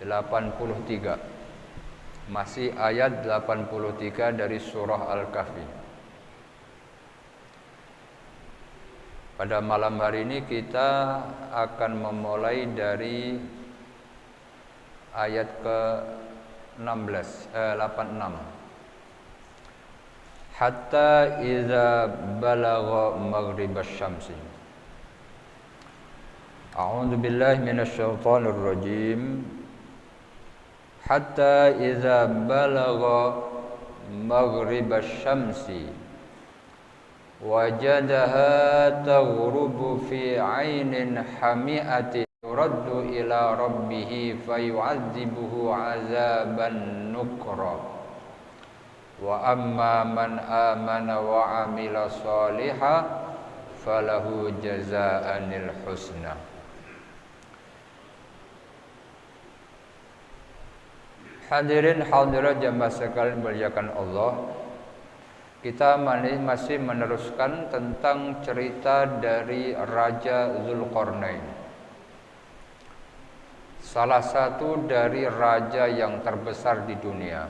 83. Masih ayat 83 dari surah Al-Kahfi. Pada malam hari ini kita akan memulai dari ayat ke-86. Hatta idza balagha maghribasy syamsi. A'udzu billahi minasyaitonir rajim. Hatta idza balagha maghribasy syamsi wajadaha taghrubu fi 'ainin hami'atin yuraddu ila rabbih fayu'adzibuhu 'adzaban nukra wa amma man amana wa 'amila shalihan falahu jazaa'anil husna. Hadirin hadirat jamaah sekalian dimuliakan Allah, kita masih meneruskan tentang cerita dari Raja Dzulqarnain, salah satu dari raja yang terbesar di dunia,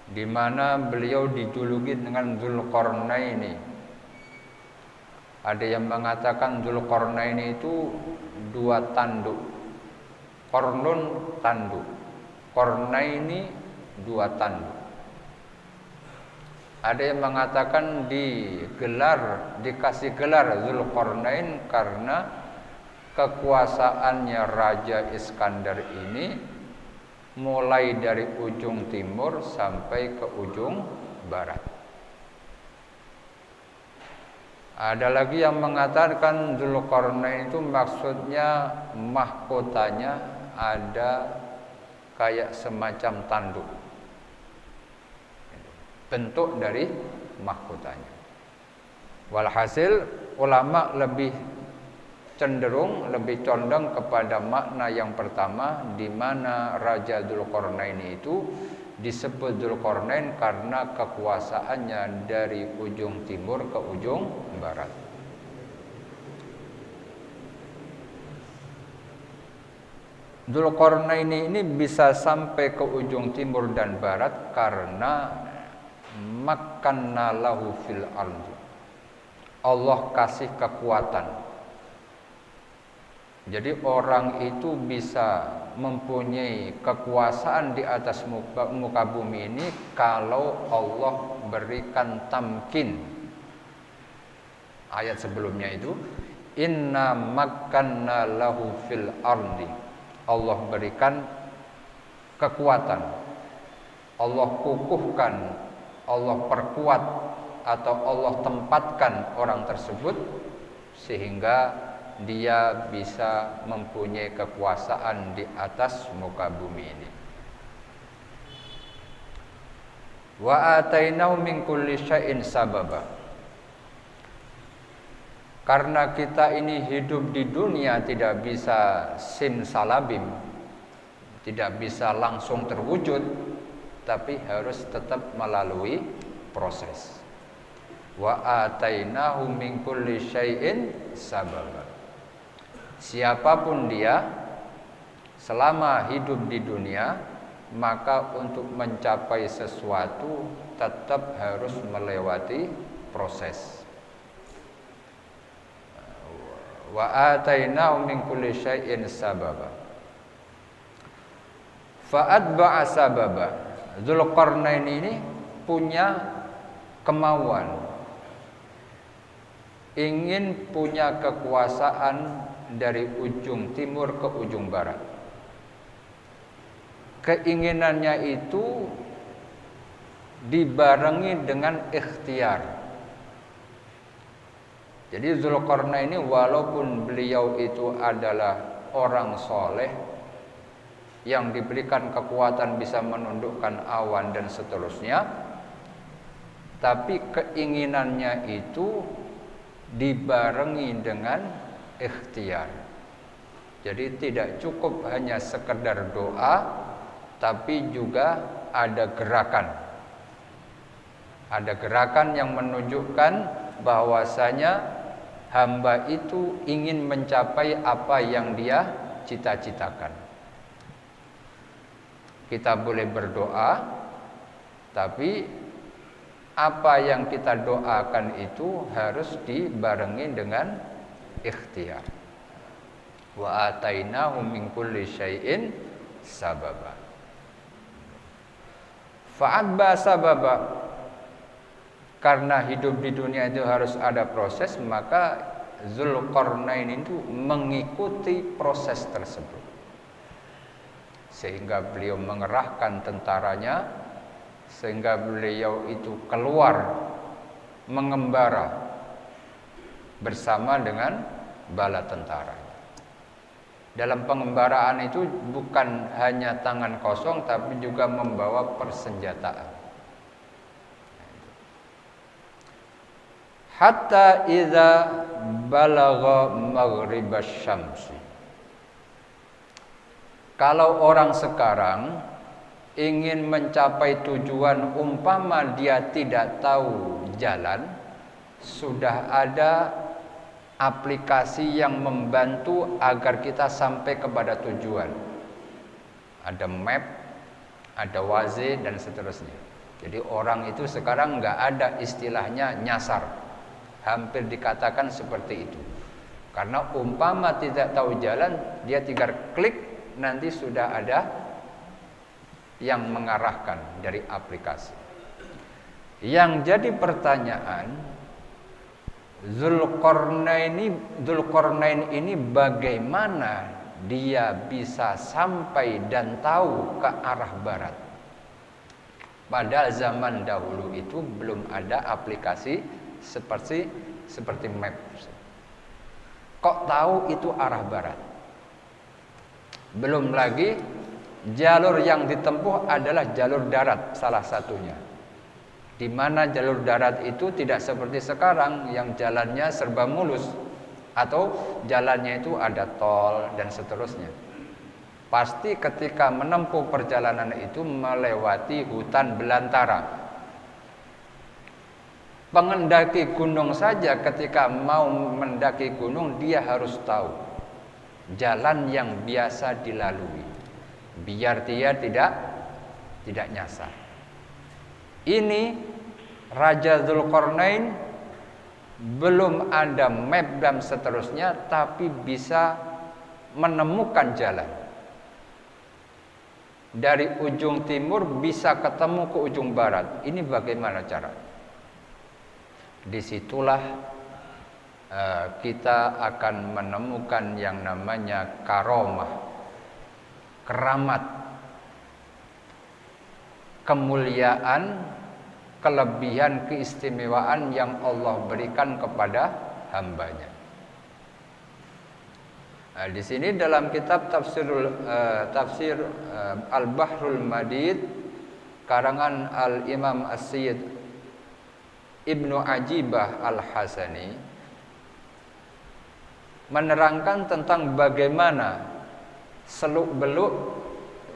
di mana beliau dijuluki dengan Dzulqarnaini. Ada yang mengatakan Dzulqarnaini itu dua tanduk, Qarnun tanduk, Qarnaini dua tanduk. Ada yang mengatakan dikasih gelar Dzulqarnain karena kekuasaannya Raja Iskandar ini mulai dari ujung timur sampai ke ujung barat. Ada lagi yang mengatakan Dzulqarnain itu maksudnya mahkotanya ada kayak semacam tanduk, bentuk dari mahkotanya. Walhasil ulama lebih condong kepada makna yang pertama, di mana Raja Dzulqarnain itu disebut Dzulqarnain karena kekuasaannya dari ujung timur ke ujung barat. Dzulqarnain ini bisa sampai ke ujung timur dan barat karena makkanna lahu fil ardi. Allah kasih kekuatan. Jadi orang itu bisa mempunyai kekuasaan di atas muka bumi ini kalau Allah berikan tamkin. Ayat sebelumnya itu inna makkanna lahu fil ardi. Allah berikan kekuatan, Allah kukuhkan, Allah perkuat atau Allah tempatkan orang tersebut sehingga dia bisa mempunyai kekuasaan di atas muka bumi ini. Wa atainahu min kulli syai'in sababa. Karena kita ini hidup di dunia tidak bisa simsalabim, tidak bisa langsung terwujud, tapi harus tetap melalui proses. Wa atainahu min kulli syai'in sababa. Siapapun dia, selama hidup di dunia, maka untuk mencapai sesuatu tetap harus melewati proses. Wa atainahu min kulli syai'in sababa. Fa'atba'a sababa. Dzulqarnain ini punya kemauan, ingin punya kekuasaan dari ujung timur ke ujung barat. Keinginannya itu dibarengi dengan ikhtiar. Jadi Dzulqarnain ini walaupun beliau itu adalah orang soleh yang diberikan kekuatan bisa menundukkan awan dan seterusnya, tapi keinginannya itu dibarengi dengan ikhtiar. Jadi tidak cukup hanya sekedar doa, tapi juga ada gerakan. Ada gerakan yang menunjukkan bahwasanya hamba itu ingin mencapai apa yang dia cita-citakan. Kita boleh berdoa, tapi apa yang kita doakan itu harus dibarengi dengan ikhtiar. Wa atainahu min kulli syai'in sababa. Fa'abba sababa. Karena hidup di dunia itu harus ada proses, maka Dzulqarnain itu mengikuti proses tersebut. Sehingga beliau mengerahkan tentaranya, sehingga beliau itu keluar mengembara bersama dengan bala tentara. Dalam pengembaraan itu bukan hanya tangan kosong, tapi juga membawa persenjataan. Hatta idza balagha maghribasy syamsi. Kalau orang sekarang ingin mencapai tujuan, umpama dia tidak tahu jalan, sudah ada aplikasi yang membantu agar kita sampai kepada tujuan. Ada map, ada waze, dan seterusnya. Jadi orang itu sekarang nggak ada istilahnya nyasar. Hampir dikatakan seperti itu. Karena umpama tidak tahu jalan, dia tinggal klik, nanti sudah ada yang mengarahkan dari aplikasi. Yang jadi pertanyaan, Dzulqarnain ini bagaimana dia bisa sampai dan tahu ke arah barat? Pada zaman dahulu itu belum ada aplikasi seperti map. Kok tahu itu arah barat? Belum lagi jalur yang ditempuh adalah jalur darat salah satunya. Di mana jalur darat itu tidak seperti sekarang yang jalannya serba mulus, atau jalannya itu ada tol dan seterusnya. Pasti ketika menempuh perjalanan itu melewati hutan belantara. Pengendaki gunung saja ketika mau mendaki gunung, dia harus tahu jalan yang biasa dilalui, biar dia tidak nyasar. Ini Raja Dzulqarnain belum ada map dan seterusnya, tapi bisa menemukan jalan. Dari ujung timur bisa ketemu ke ujung barat. Ini bagaimana cara? Disitulah kita akan menemukan yang namanya karomah, keramat, kemuliaan, kelebihan, keistimewaan yang Allah berikan kepada hambanya. Nah, di sini dalam kitab tafsir Al-Bahrul Madid karangan Al-Imam As-Sayyid Ibnu Ajibah Al-Hasani menerangkan tentang bagaimana seluk-beluk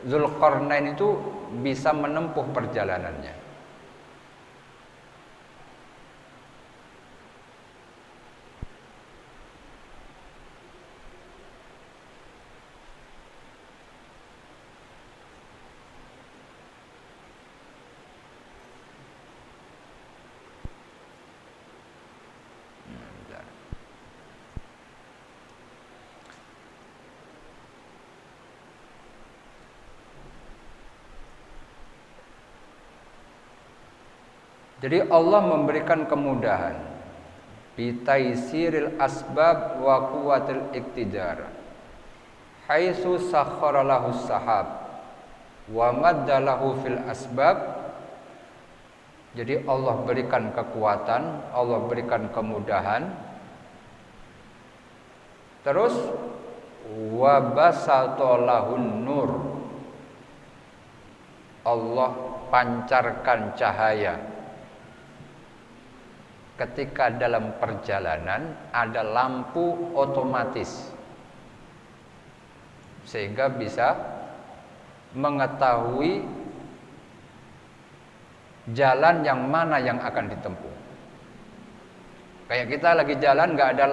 Dzulqarnain itu bisa menempuh perjalanannya. Jadi Allah memberikan kemudahan bitaisiril asbab wa quwwatil iqtidar haitsu sakhkhara lahu sahab wa madda lahu fil asbab. Jadi Allah berikan kekuatan, Allah berikan kemudahan. Terus wa basata lahun nur. Allah pancarkan cahaya. Ketika dalam perjalanan ada lampu otomatis, sehingga bisa mengetahui jalan yang mana yang akan ditempuh. Kayak kita lagi jalan nggak ada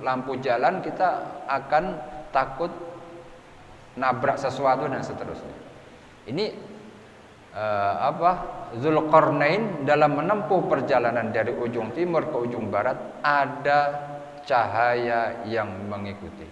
lampu jalan, kita akan takut nabrak sesuatu dan seterusnya. Ini Zulkarnain dalam menempuh perjalanan dari ujung timur ke ujung barat ada cahaya yang mengikuti.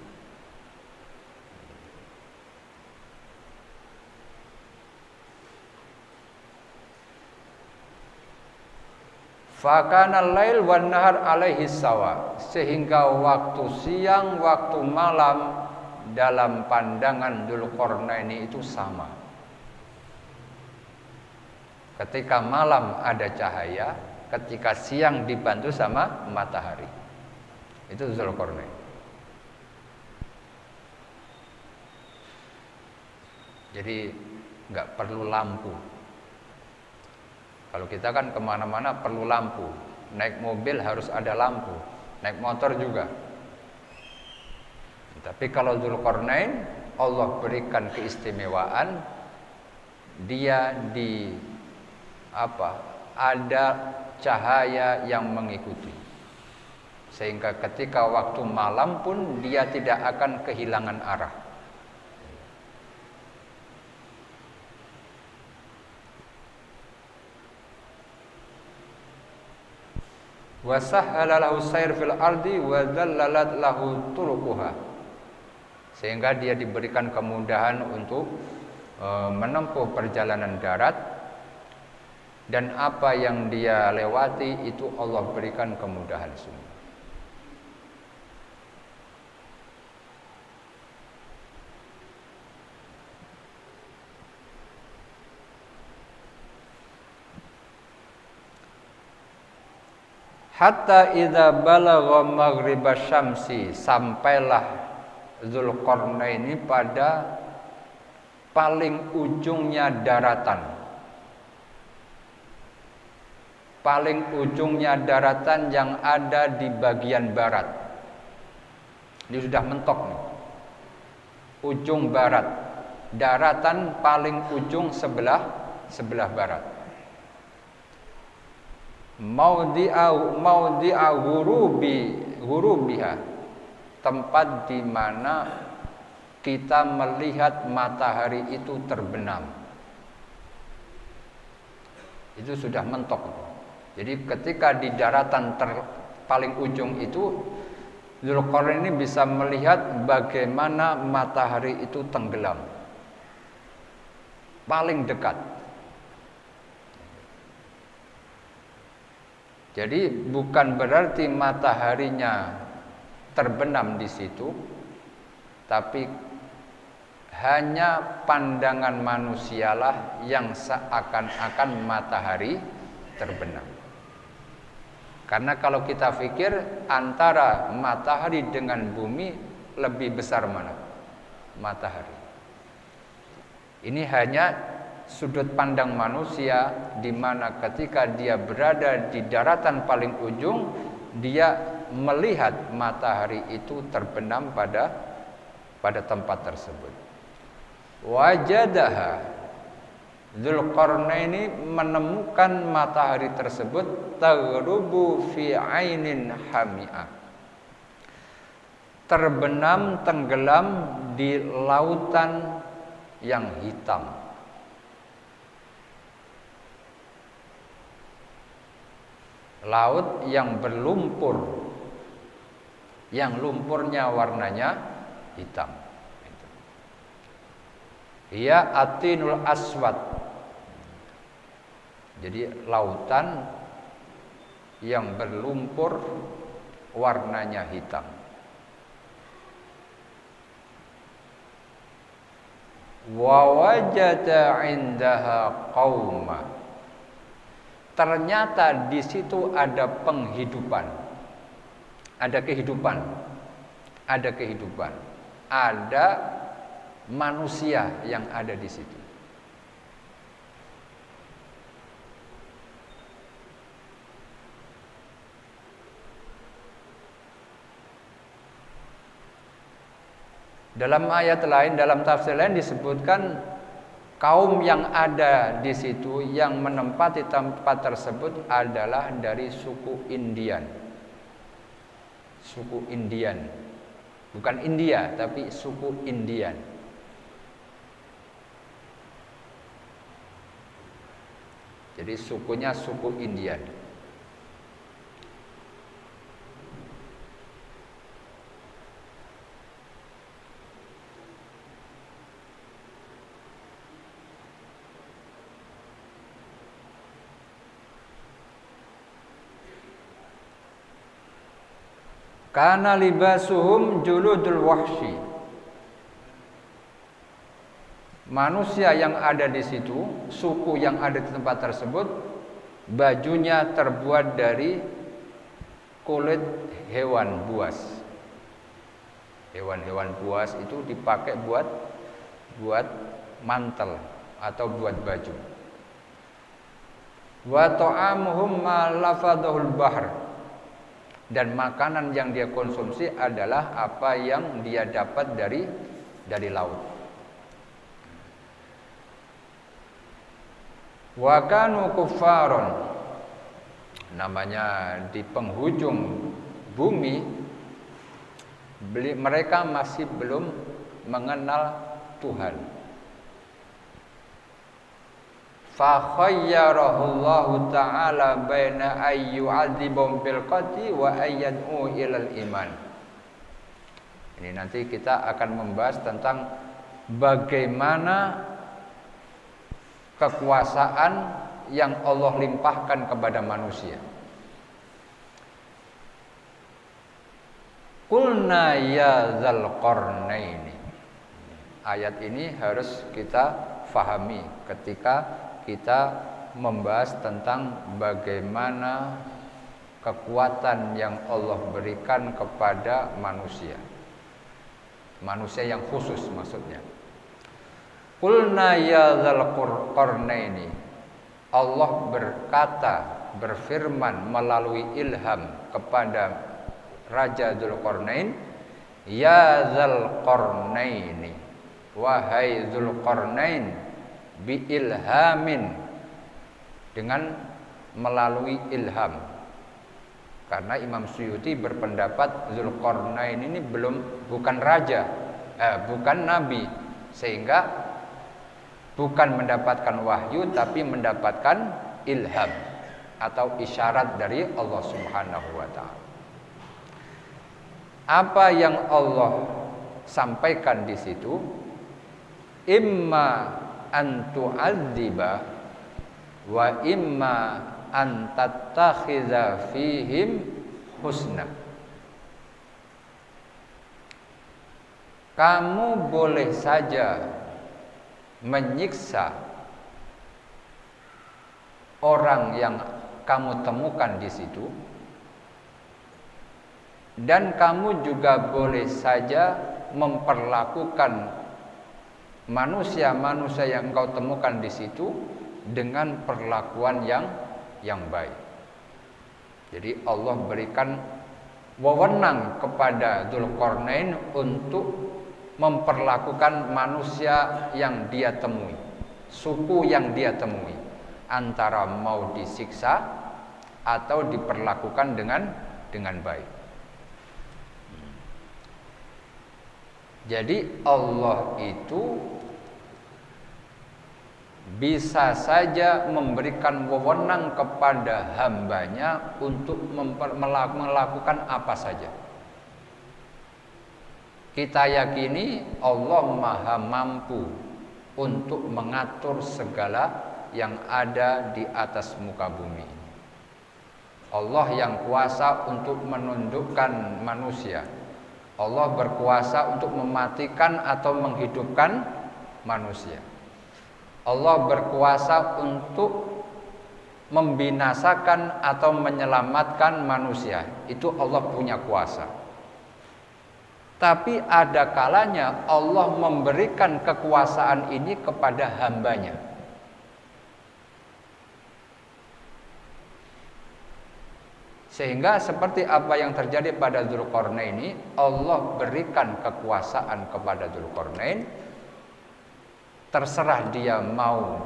Fakana lail wan nahar alaihi sawa, sehingga waktu siang waktu malam dalam pandangan Dzulqarnain itu sama. Ketika malam ada cahaya, ketika siang dibantu sama matahari. Itu Dzulqarnain. Jadi nggak perlu lampu. Kalau kita kan kemana-mana perlu lampu. Naik mobil harus ada lampu. Naik motor juga. Tapi kalau Dzulqarnain, Allah berikan keistimewaan, dia ada cahaya yang mengikuti, sehingga ketika waktu malam pun dia tidak akan kehilangan arah. Wa sahhala lahu sayr fil ardi wa dhallalat lahu turuquha, sehingga dia diberikan kemudahan untuk menempuh perjalanan darat, dan apa yang dia lewati itu Allah berikan kemudahan semua. Hatta idza balagha maghribasy syamsi, sampailah Dzulqarnain ini pada paling ujungnya daratan. Paling ujungnya daratan yang ada di bagian barat. Ini sudah mentok nih. Ujung barat. Daratan paling ujung sebelah barat. Maudhi'a ghurubiha, tempat di mana kita melihat matahari itu terbenam. Itu sudah mentok. Jadi ketika di daratan paling ujung itu, Dzulqarnain ini bisa melihat bagaimana matahari itu tenggelam. Paling dekat. Jadi bukan berarti mataharinya terbenam di situ, tapi hanya pandangan manusialah yang seakan-akan matahari terbenam. Karena kalau kita pikir antara matahari dengan bumi lebih besar mana? Matahari. Ini hanya sudut pandang manusia, di mana ketika dia berada di daratan paling ujung, dia melihat matahari itu terbenam pada tempat tersebut. Wajadaha, Dzulqarnain ini menemukan matahari tersebut taghrubu fi ainin hami'ah, terbenam tenggelam di lautan yang hitam. Laut yang berlumpur, yang lumpurnya warnanya hitam. Ia atinul aswad, jadi lautan yang berlumpur warnanya hitam. Wa wajada indaha qauma, ternyata di situ ada penghidupan, ada kehidupan, ada manusia yang ada di situ. Dalam ayat lain, dalam tafsir lain disebutkan kaum yang ada di situ yang menempati tempat tersebut adalah dari suku Indian. Suku Indian. Bukan India, tapi suku Indian. Jadi sukunya suku Indian. Kana libasuhum juludul wahsy. Manusia yang ada di situ, suku yang ada di tempat tersebut, bajunya terbuat dari kulit hewan buas. Hewan-hewan buas itu dipakai buat mantel atau buat baju. Wa ta'amuhum ma lafadhul bahr. Dan makanan yang dia konsumsi adalah apa yang dia dapat dari laut. Wa kanu kuffaron. Namanya di penghujung bumi, mereka masih belum mengenal Tuhan. Fa khayyarahullahu ta'ala baina ayyu'adzibum bil qatli wa ayyad'u ilal iman. Ini nanti kita akan membahas tentang bagaimana kekuasaan yang Allah limpahkan kepada manusia. Qulna ya dzal qarnaini. Ayat ini harus kita fahami ketika kita membahas tentang bagaimana kekuatan yang Allah berikan kepada manusia. Manusia yang khusus maksudnya. Qulna ya dzal qarnaini. Allah berkata, berfirman melalui ilham kepada Raja Dzulqarnain, ya dzal qarnaini, wahai Dzulqarnain, bi ilhamin, dengan melalui ilham. Karena Imam Suyuti berpendapat Dzulqarnain ini bukan raja, bukan nabi, sehingga bukan mendapatkan wahyu tapi mendapatkan ilham atau isyarat dari Allah Subhanahu wa taala. Apa yang Allah sampaikan di situ, imma an tu'adziba wa imma an tattakhidha fihim husna. Kamu boleh saja menyiksa orang yang kamu temukan di situ, dan kamu juga boleh saja memperlakukan manusia-manusia yang engkau temukan di situ dengan perlakuan yang baik. Jadi Allah berikan wewenang kepada Dzulqarnain untuk memperlakukan manusia yang dia temui, suku yang dia temui, antara mau disiksa atau diperlakukan dengan baik. Jadi Allah itu bisa saja memberikan wewenang kepada hambanya untuk melakukan apa saja. Kita yakini Allah Maha mampu untuk mengatur segala yang ada di atas muka bumi. Allah yang kuasa untuk menundukkan manusia. Allah berkuasa untuk mematikan atau menghidupkan manusia. Allah berkuasa untuk membinasakan atau menyelamatkan manusia. Itu Allah punya kuasa. Tapi ada kalanya Allah memberikan kekuasaan ini kepada hambanya. Sehingga seperti apa yang terjadi pada Dzulqarnain ini, Allah berikan kekuasaan kepada Dzulqarnain. Terserah dia mau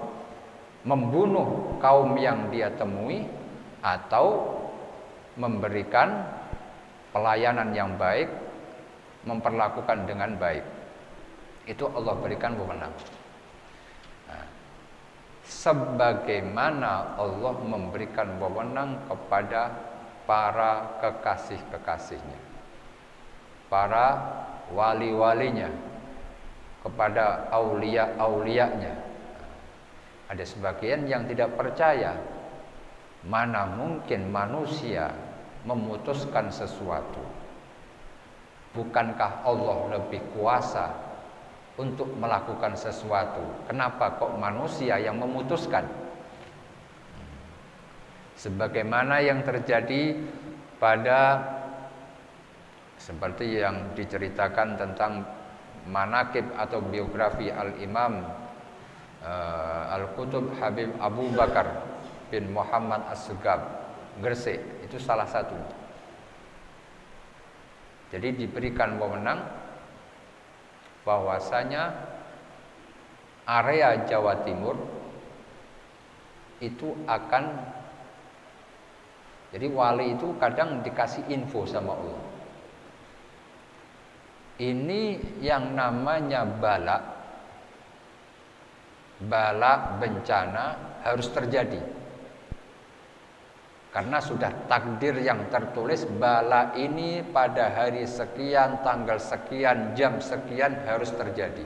membunuh kaum yang dia temui atau memberikan pelayanan yang baik, memperlakukan dengan baik. Itu Allah berikan wewenang. Nah, sebagaimana Allah memberikan wewenang kepada para kekasih-kekasihnya, para wali-walinya, kepada aulia-aulianya. Ada sebagian yang tidak percaya, mana mungkin manusia memutuskan sesuatu. Bukankah Allah lebih kuasa untuk melakukan sesuatu? Kenapa kok manusia yang memutuskan? Sebagaimana yang terjadi pada seperti yang diceritakan tentang manaqib atau biografi Al-Imam Al-Qutub Habib Abu Bakar bin Muhammad As-Segaf Gresik, itu salah satu. Jadi diberikan wewenang bahwasanya area Jawa Timur itu akan, jadi wali itu kadang dikasih info sama Allah. Ini yang namanya bala bencana harus terjadi. Karena sudah takdir yang tertulis, bala ini pada hari sekian, tanggal sekian, jam sekian harus terjadi.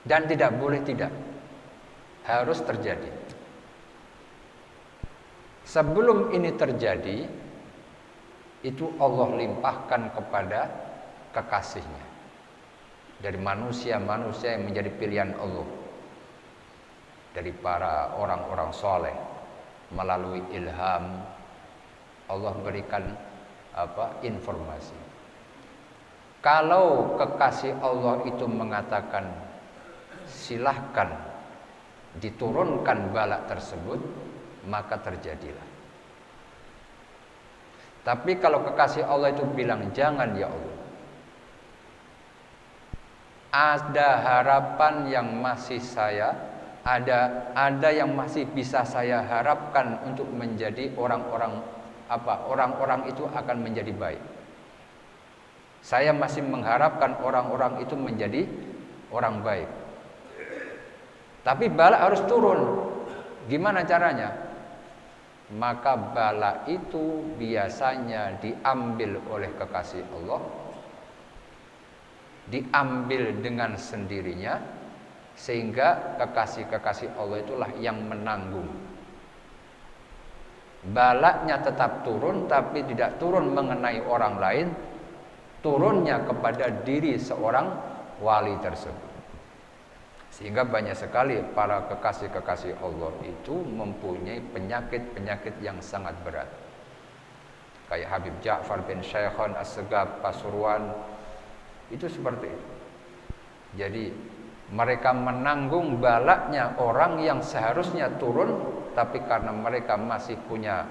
Dan tidak boleh tidak, harus terjadi. Sebelum ini terjadi, itu Allah limpahkan kepada kekasihnya. Dari manusia-manusia yang menjadi pilihan Allah, dari para orang-orang soleh. Melalui ilham Allah berikan informasi. Kalau kekasih Allah itu mengatakan silahkan diturunkan bala tersebut, maka terjadilah. Tapi kalau kekasih Allah itu bilang jangan ya Allah, ada harapan yang masih ada yang masih bisa saya harapkan untuk menjadi orang-orang itu akan menjadi baik. Saya masih mengharapkan orang-orang itu menjadi orang baik. Tapi bala harus turun. Gimana caranya? Maka bala itu biasanya diambil oleh kekasih Allah, diambil dengan sendirinya, sehingga kekasih-kekasih Allah itulah yang menanggung. Balanya tetap turun, tapi tidak turun mengenai orang lain, turunnya kepada diri seorang wali tersebut. Sehingga banyak sekali para kekasih-kekasih Allah itu mempunyai penyakit-penyakit yang sangat berat. Kayak Habib Ja'far bin Syaikhan As-Segaf Pasuruan, itu seperti itu. Jadi mereka menanggung balanya orang yang seharusnya turun, tapi karena mereka masih punya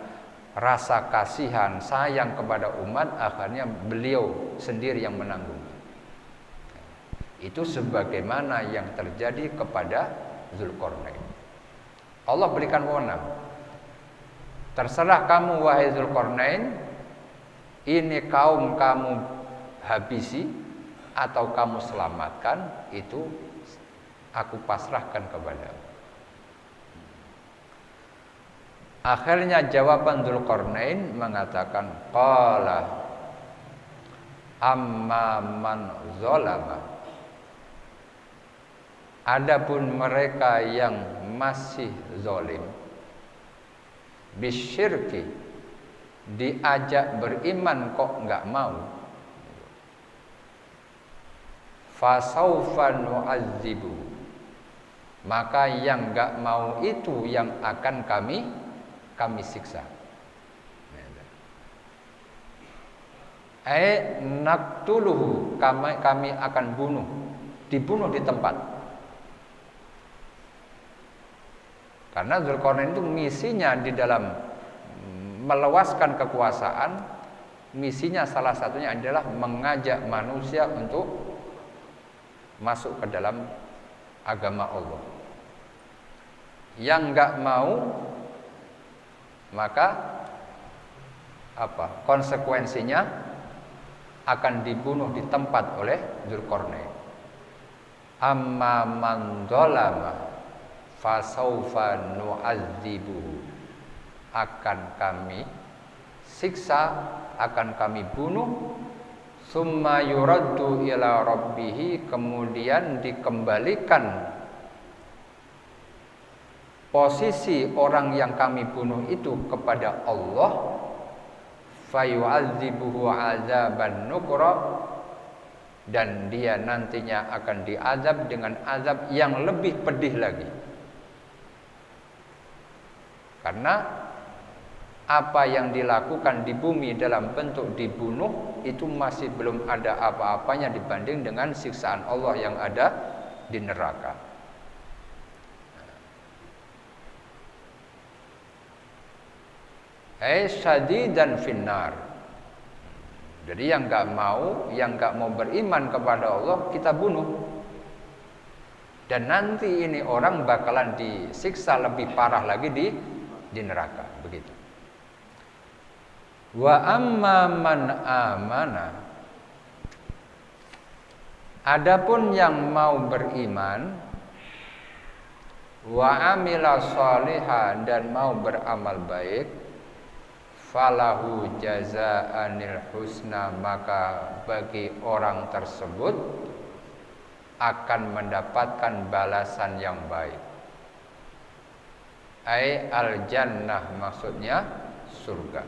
rasa kasihan, sayang kepada umat, akhirnya beliau sendiri yang menanggung. Itu sebagaimana yang terjadi kepada Dzulqarnain. Allah berikan wewenang. Terserah kamu wahai Dzulqarnain, ini kaum kamu habisi atau kamu selamatkan, itu aku pasrahkan kepadamu. Akhirnya jawaban Dzulqarnain mengatakan, qala amma man zalama. Adapun mereka yang masih zalim, bisyirki, diajak beriman kok enggak mau, fasaufa nu'adzibu, maka yang enggak mau itu yang akan kami siksa. Naqtuluhu, kami akan dibunuh di tempat. Karena Dzulqarnain itu misinya di dalam meluaskan kekuasaan, misinya salah satunya adalah mengajak manusia untuk masuk ke dalam agama Allah. Yang enggak mau, maka konsekuensinya akan dibunuh di tempat oleh Dzulqarnain. Amma man dzalama fasaufa nu'adzibuhu, akan kami siksa, akan kami bunuh. Summa yuraddu ila rabbih, kemudian dikembalikan posisi orang yang kami bunuh itu kepada Allah. Fayu'adzibuhu 'adzaban nukra, dan dia nantinya akan diazab dengan azab yang lebih pedih lagi. Karena apa yang dilakukan di bumi dalam bentuk dibunuh itu masih belum ada apa-apanya dibanding dengan siksaan Allah yang ada di neraka. Syadidan finnar. Jadi yang nggak mau beriman kepada Allah kita bunuh. Dan nanti ini orang bakalan disiksa lebih parah lagi di neraka, begitu. Wa amma man amana, adapun yang mau beriman, wa amila shalihan, dan mau beramal baik, falahu jazaanil husna, maka bagi orang tersebut akan mendapatkan balasan yang baik. Ai al jannah, maksudnya surga.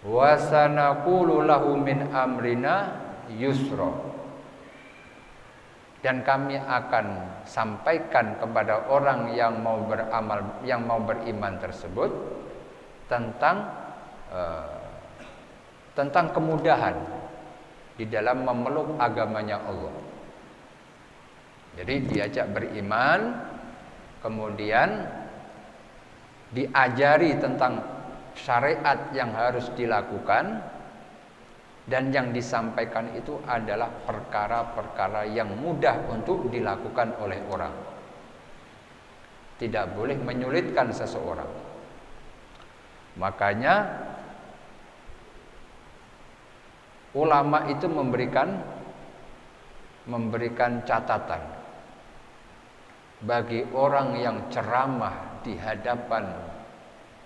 Wa sanaqulu lahu min amrina yusra, dan kami akan sampaikan kepada orang yang mau beramal, yang mau beriman tersebut tentang kemudahan di dalam memeluk agamanya Allah. Jadi diajak beriman, kemudian diajari tentang syariat yang harus dilakukan, dan yang disampaikan itu adalah perkara-perkara yang mudah untuk dilakukan oleh orang. Tidak boleh menyulitkan seseorang. Makanya ulama itu memberikan catatan bagi orang yang ceramah di hadapan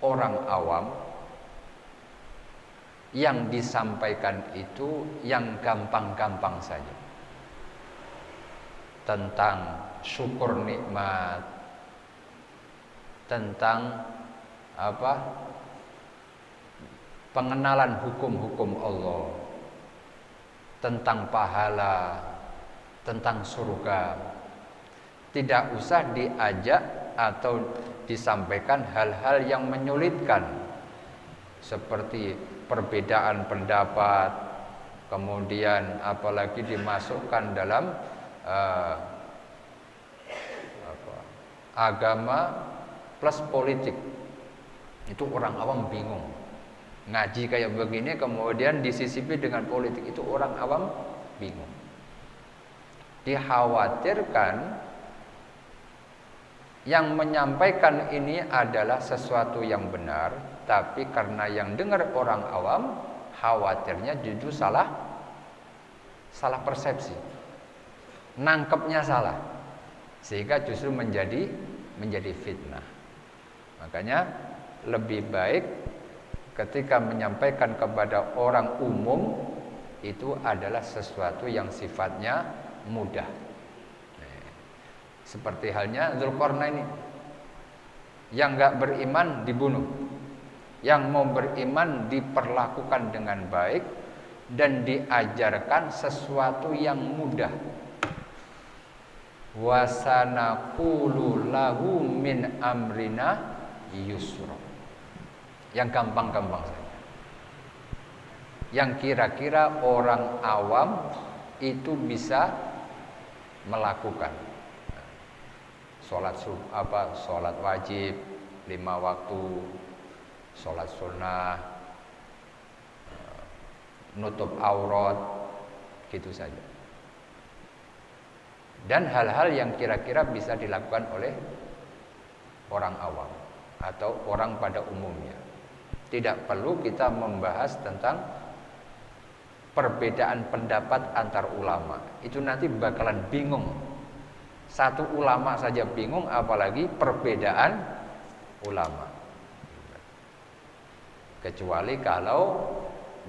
orang awam, yang disampaikan itu yang gampang-gampang saja, tentang syukur nikmat, tentang pengenalan hukum-hukum Allah, tentang pahala, tentang surga. Tidak usah diajak atau disampaikan hal-hal yang menyulitkan, seperti perbedaan pendapat, kemudian apalagi dimasukkan dalam agama plus politik. Itu orang awam bingung. Ngaji kayak begini kemudian disisipi dengan politik, itu orang awam bingung. Dikhawatirkan yang menyampaikan ini adalah sesuatu yang benar, tapi karena yang dengar orang awam, khawatirnya justru salah persepsi, nangkepnya salah, sehingga justru menjadi fitnah. Makanya lebih baik ketika menyampaikan kepada orang umum itu adalah sesuatu yang sifatnya mudah. Seperti halnya Dzulqarnain, yang enggak beriman dibunuh, yang mau beriman diperlakukan dengan baik dan diajarkan sesuatu yang mudah. Wa sanaqulu lahu min amrina yusra, yang gampang-gampang saja, yang kira-kira orang awam itu bisa melakukan. Sholat wajib 5 waktu, sholat sunnah, nutup aurat, gitu saja. Dan hal-hal yang kira-kira bisa dilakukan oleh orang awam atau orang pada umumnya. Tidak perlu kita membahas tentang perbedaan pendapat antar ulama. Itu nanti bakalan bingung. Satu ulama saja bingung, apalagi perbedaan ulama. Kecuali kalau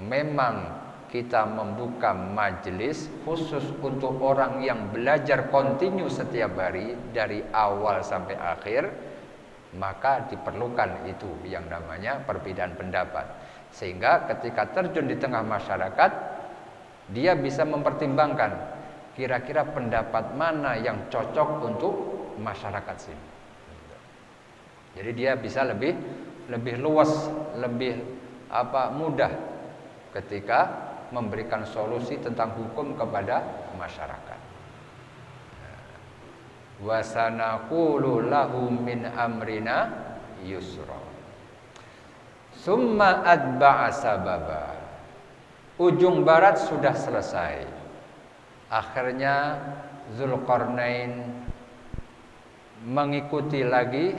memang kita membuka majelis khusus untuk orang yang belajar kontinu setiap hari dari awal sampai akhir, maka diperlukan itu yang namanya perbedaan pendapat. Sehingga ketika terjun di tengah masyarakat, dia bisa mempertimbangkan kira-kira pendapat mana yang cocok untuk masyarakat sini. Jadi dia bisa lebih luas, lebih mudah ketika memberikan solusi tentang hukum kepada masyarakat. Wa sanaqulu lahu min amrina yusra. Summa atba'a sababa. Ujung barat sudah selesai. Akhirnya Dzulqarnain mengikuti lagi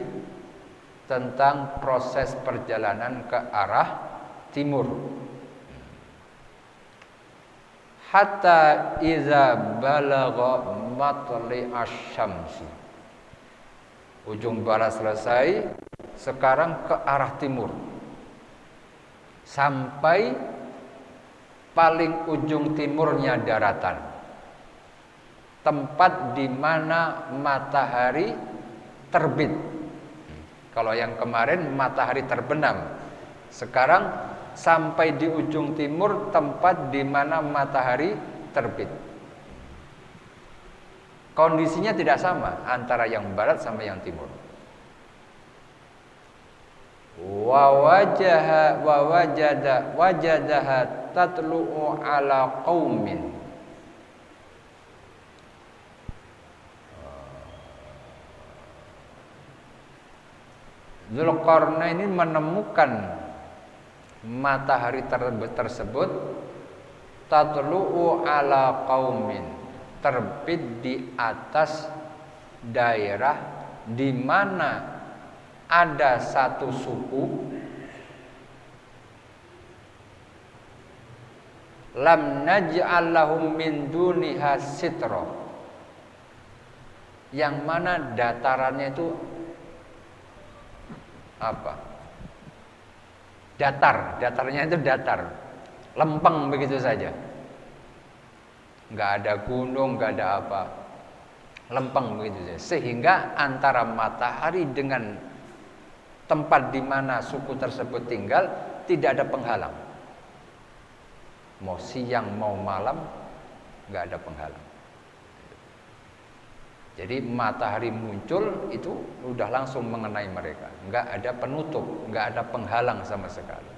tentang proses perjalanan ke arah timur. Hatta iza balagha matli asy-syamsi. Ujung barat selesai, sekarang ke arah timur. Sampai paling ujung timurnya daratan. Tempat di mana matahari terbit. Kalau yang kemarin matahari terbenam. Sekarang sampai di ujung timur tempat di mana matahari terbit. Kondisinya tidak sama antara yang barat sama yang timur. Wajadaha tatlu'u ala qaumin. Dzulqarnain ini menemukan matahari tersebut tatlu'u ala qaumin, terbit di atas daerah di mana ada satu suku lam naj'al lahum min duniha sitra, yang mana datarannya itu datarnya itu datar, lempeng begitu saja, nggak ada gunung, nggak ada apa, lempeng begitu saja, sehingga antara matahari dengan tempat di mana suku tersebut tinggal tidak ada penghalang, mau siang mau malam nggak ada penghalang. Jadi matahari muncul itu udah langsung mengenai mereka, nggak ada penutup, nggak ada penghalang sama sekali.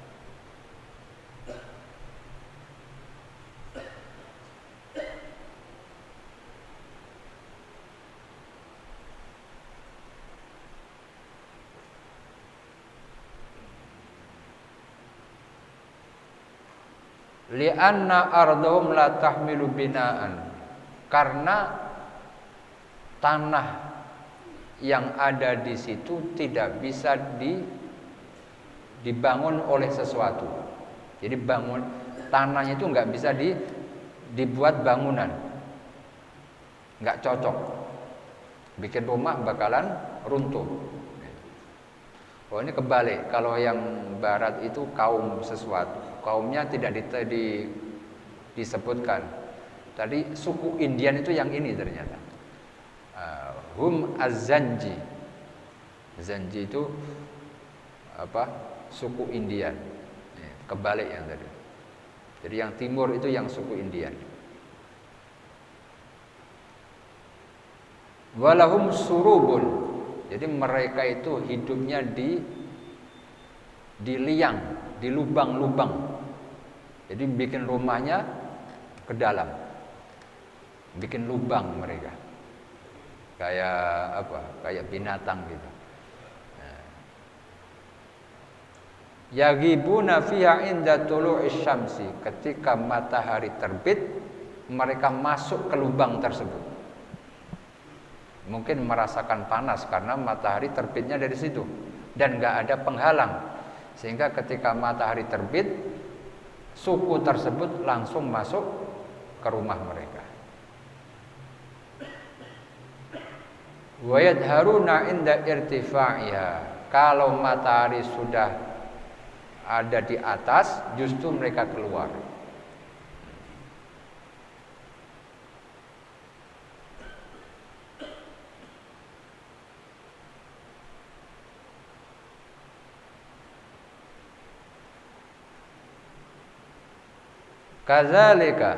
Li'anna ardhum la tahmilu binaan, karena tanah yang ada di situ tidak bisa dibangun oleh sesuatu. Jadi tanahnya itu nggak bisa dibuat bangunan, nggak cocok. Bikin rumah bakalan runtuh. Oh, ini kebalik. Kalau yang barat itu kaum sesuatu, kaumnya tidak disebutkan. Tadi suku Indian itu yang ini ternyata. Hum az-Zanji. Zanji itu suku Indian. Kebalik yang tadi. Jadi yang timur itu yang suku Indian. Walahum surubun. Jadi mereka itu hidupnya di liang, di lubang-lubang. Jadi bikin rumahnya ke dalam. Bikin lubang mereka. Kayak binatang gitu. Yaghibuna fiha inda tulu'isy syamsi. Ketika matahari terbit, mereka masuk ke lubang tersebut. Mungkin merasakan panas karena matahari terbitnya dari situ dan nggak ada penghalang, sehingga ketika matahari terbit suku tersebut langsung masuk ke rumah mereka. Wa yadharuna inda irtifa'iha. Kalau matahari sudah ada di atas, justru mereka keluar. Kadzalika,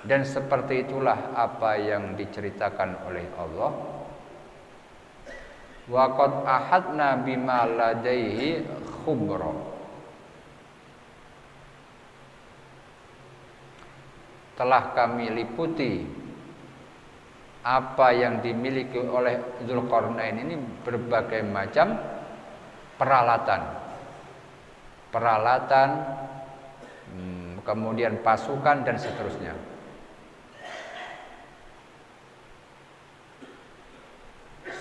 dan seperti itulah apa yang diceritakan oleh Allah. Wa qad ahadna bima ladaihi khubra. Telah kami liputi apa yang dimiliki oleh Dzulqarnain ini, berbagai macam peralatan, kemudian pasukan dan seterusnya.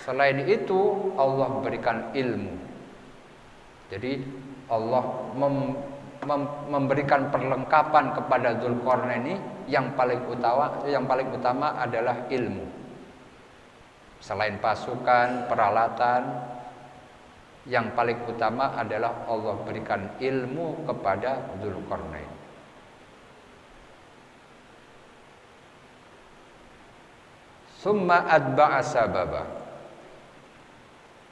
Selain itu Allah berikan ilmu. Jadi Allah memberikan perlengkapan kepada Dzulqarnain ini, yang paling utama adalah ilmu. Selain pasukan, peralatan, yang paling utama adalah Allah berikan ilmu kepada Dzulqarnain. Summa atba'a sababa.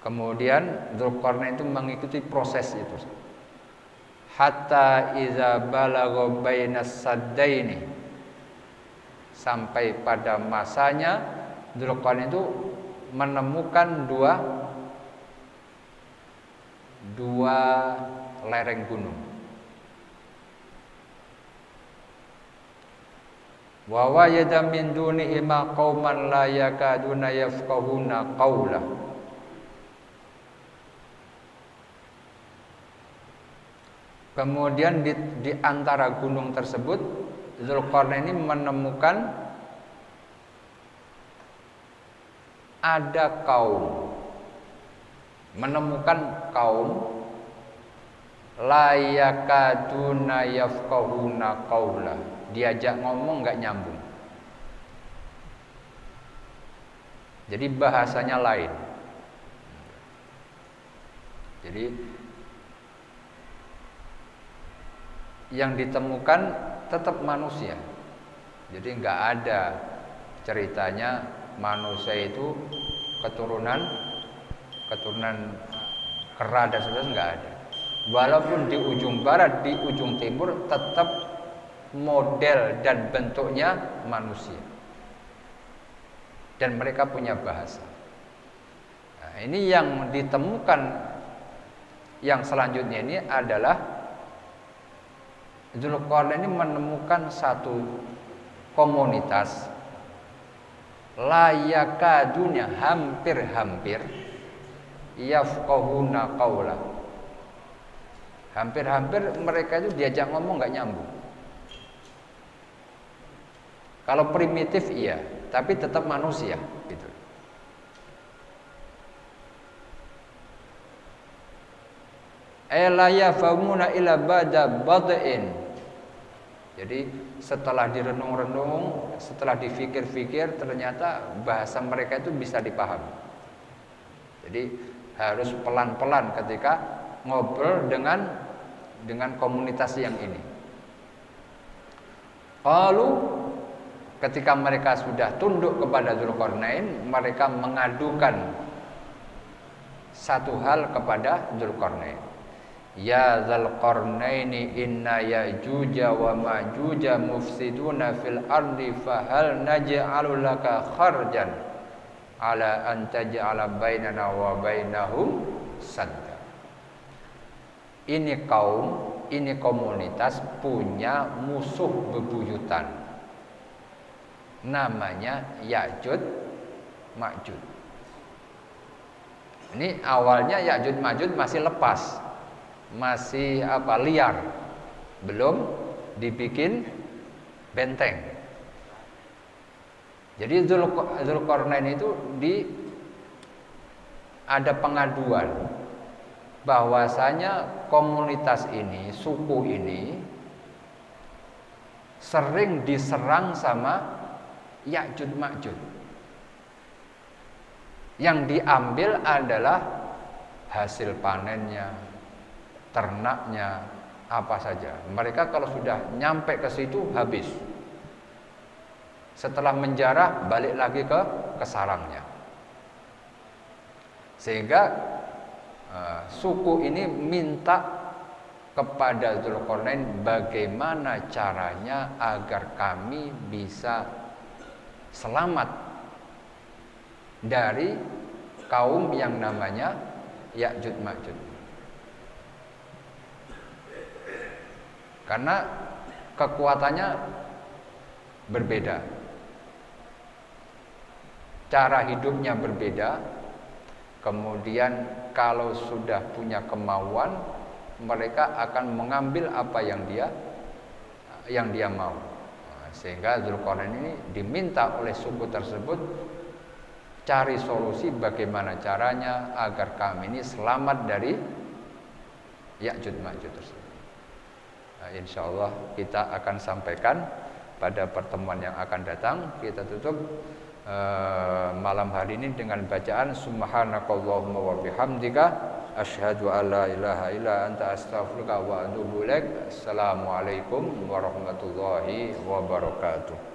Kemudian Dzulqarnain itu mengikuti proses itu. Hatta iza balagha bainas saddaini. Sampai pada masanya Dzulqarnain itu menemukan dua lereng gunung. Wa wajada min dunihima qauman la yakaduna yafqahuna qawla. Kemudian di antara gunung tersebut Dzulqarnain ini menemukan ada kaum, la yakaduna yafqahuna qawla. Diajak ngomong nggak nyambung. Jadi bahasanya lain. Jadi yang ditemukan tetap manusia. Jadi nggak ada ceritanya manusia itu keturunan kera dan sebagainya, nggak ada. Walaupun di ujung barat, di ujung timur, tetap model dan bentuknya manusia. Dan mereka punya bahasa. Nah, ini yang ditemukan yang selanjutnya ini adalah Dzulqarnain ini menemukan satu komunitas layakadunya hampir-hampir yafqahuna qawla. Hampir-hampir mereka itu diajak ngomong nggak nyambung. Kalau primitif iya, tapi tetap manusia gitu. La yafhamuna illa ba'da bad'in. Jadi setelah direnung-renung, setelah dipikir-pikir, ternyata bahasa mereka itu bisa dipahami. Jadi harus pelan-pelan ketika ngobrol dengan komunitas yang ini. Lalu ketika mereka sudah tunduk kepada Dzulqarnain, mereka mengadukan satu hal kepada Dzulqarnain. Ya Dzulqarnaini inna Ya'juja wa Ma'juja mufsiduna fil ardi fahal naj'alu laka kharjan ala an taj'ala bainana wa bainahum sadda. Ini kaum, ini komunitas punya musuh bebuyutan. Namanya Ya'juj Ma'juj. Ini awalnya Ya'juj Ma'juj masih lepas. Masih liar, belum dibikin benteng. Jadi Dzulqarnain itu ada pengaduan bahwasanya komunitas ini, suku ini sering diserang sama Ya'juj Ma'juj. Yang diambil adalah hasil panennya, ternaknya, apa saja. Mereka kalau sudah nyampe ke situ habis. Setelah menjarah balik lagi ke sarangnya. Sehingga suku ini minta kepada Dzulqarnain bagaimana caranya agar kami bisa selamat dari kaum yang namanya Ya'juj Ma'juj. Karena kekuatannya berbeda, cara hidupnya berbeda. Kemudian kalau sudah punya kemauan, mereka akan mengambil apa yang dia mau. Sehingga Dzulqarnain ini diminta oleh suku tersebut cari solusi bagaimana caranya agar kami ini selamat dari Ya'juj Ma'juj tersebut. Insya Allah kita akan sampaikan pada pertemuan yang akan datang. Kita tutup malam hari ini dengan bacaan Subhanakallahumma wa bihamdika asyhadu an la ilaha illa anta astaghfiruka wa atubu ilaik. Assalamualaikum warahmatullahi wabarakatuh.